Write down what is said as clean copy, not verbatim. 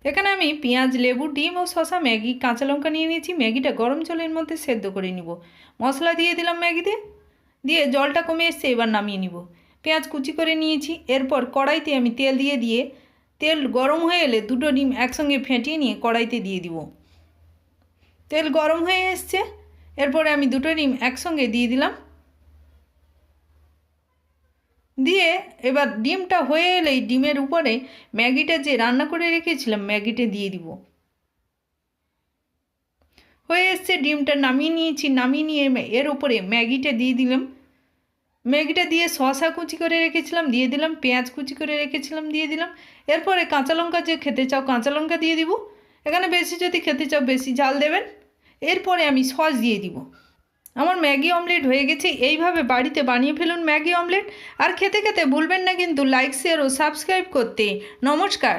এখানে আমি পেঁয়াজ, লেবু, ডিম ও শসা, ম্যাগি, কাঁচা লঙ্কা নিয়ে নিয়েছি। ম্যাগিটা গরম জলের মধ্যে সেদ্ধ করে নিব। মশলা দিয়ে দিলাম ম্যাগিতে, দিয়ে জলটা কমে এসছে, এবার নামিয়ে নিব। পেঁয়াজ কুচি করে নিয়েছি। এরপর কড়াইতে আমি তেল দিয়ে তেল গরম হয়ে এলে দুটো ডিম একসঙ্গে ফেটিয়ে নিয়ে কড়াইতে দিয়ে দিব। তেল গরম হয়ে এসছে, এরপরে আমি দুটো ডিম একসঙ্গে দিয়ে দিলাম। দিয়ে এবার ডিমটা হয়ে এলেই ডিমের উপরে ম্যাগিটা যে রান্না করে রেখেছিলাম ম্যাগিটা দিয়ে দিব। হয়ে এসছে, ডিমটা নামিয়ে নিয়েছি। নামিয়ে নিয়ে এর উপরে ম্যাগিটা দিয়ে দিলাম। ম্যাগিটা দিয়ে শসা কুচি করে রেখেছিলাম দিয়ে দিলাম, পেঁয়াজ কুচি করে রেখেছিলাম দিয়ে দিলাম। এরপরে কাঁচা লঙ্কা যে খেতে চাও কাঁচা লঙ্কা দিয়ে দিব। এখানে বেশি যদি খেতে চাও বেশি ঝাল দেবেন। এরপরে আমি সস দিয়ে দিব। আমার ম্যাগি অমলেট হয়ে গেছে। এইভাবে বাড়িতে বানিয়ে ফেলুন ম্যাগি অমলেট। আর খেতে খেতে ভুলবেন না কিন্তু লাইক, শেয়ার ও সাবস্ক্রাইব করতে। নমস্কার।